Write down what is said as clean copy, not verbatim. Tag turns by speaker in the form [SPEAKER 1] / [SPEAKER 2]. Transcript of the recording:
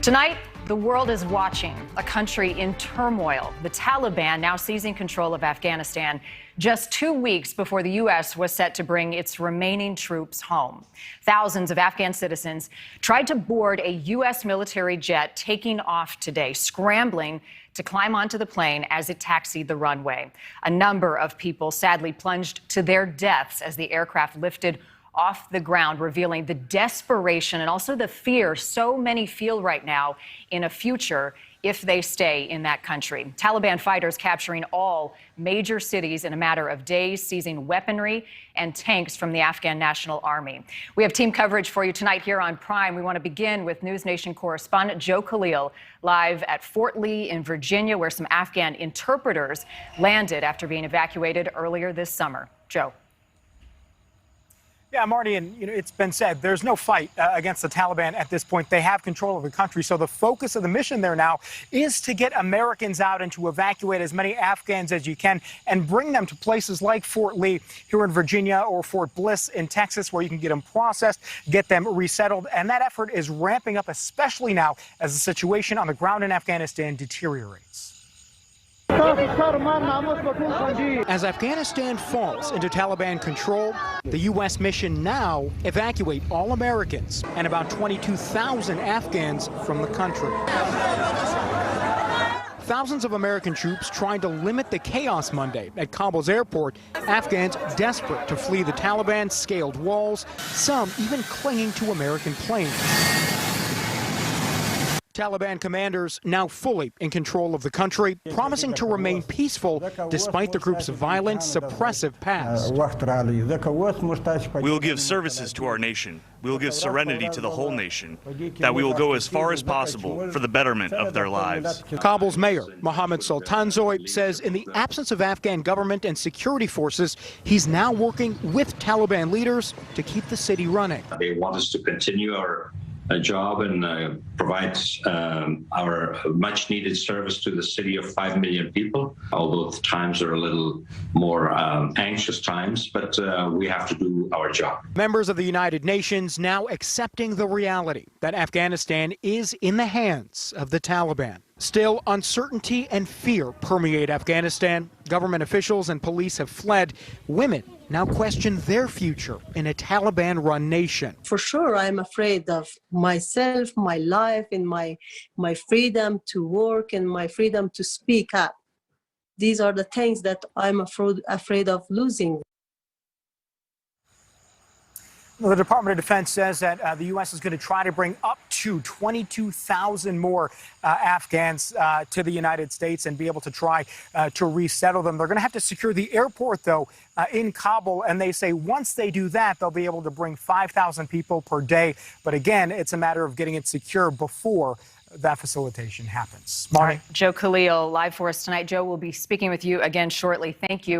[SPEAKER 1] Tonight, the world is watching a country in turmoil. The Taliban now seizing control of Afghanistan just 2 weeks before the U.S. was set to bring its remaining troops home. Thousands of Afghan citizens tried to board a U.S. military jet taking off today, scrambling to climb onto the plane as it taxied the runway. A number of people sadly plunged to their deaths as the aircraft lifted off the ground, revealing the desperation and also the fear so many feel right now in a future if they stay in that country. Taliban fighters capturing all major cities in a matter of days, seizing weaponry and tanks from the Afghan National Army. We have team coverage for you tonight here on Prime. We want to begin with NewsNation correspondent Joe Khalil live at Fort Lee in Virginia, where some Afghan interpreters landed after being evacuated earlier this summer. Joe.
[SPEAKER 2] Yeah, Marty, and it's been said there's no fight against the Taliban at this point. They have control of the country. So the focus of the mission there now is to get Americans out and to evacuate as many Afghans as you can and bring them to places like Fort Lee here in Virginia or Fort Bliss in Texas, where you can get them processed, get them resettled. And that effort is ramping up, especially now as the situation on the ground in Afghanistan deteriorates. As Afghanistan falls into Taliban control, the U.S. mission now evacuate all Americans and about 22,000 Afghans from the country. Thousands of American troops trying to limit the chaos Monday at Kabul's airport. Afghans desperate to flee the Taliban's scaled walls, some even clinging to American planes. Taliban commanders now fully in control of the country, promising to remain peaceful despite the group's violent, suppressive past.
[SPEAKER 3] We will give services to our nation. We will give serenity to the whole nation, that we will go as far as possible for the betterment of their lives.
[SPEAKER 2] Kabul's mayor, Mohammed Sultanzoy, says in the absence of Afghan government and security forces, he's now working with Taliban leaders to keep the city running.
[SPEAKER 4] They want us to continue our job and provide our much needed service to the city of 5 million people, although the times are a little more anxious times, but we have to do our job.
[SPEAKER 2] Members of the United Nations now accepting the reality that Afghanistan is in the hands of the Taliban. Still, uncertainty and fear permeate Afghanistan. Government officials and police have fled. Women now question their future in a Taliban-run nation.
[SPEAKER 5] For sure, I'm afraid of myself, my life, and my freedom to work and my freedom to speak up. These are the things that I'm afraid of losing.
[SPEAKER 2] The Department of Defense says that the U.S. is going to try to bring up to 22,000 more Afghans to the United States and be able to try to resettle them. They're going to have to secure the airport, though, in Kabul. And they say once they do that, they'll be able to bring 5,000 people per day. But again, it's a matter of getting it secure before that facilitation happens. Marty?
[SPEAKER 1] Joe Khalil live for us tonight. Joe will be speaking with you again shortly. Thank you.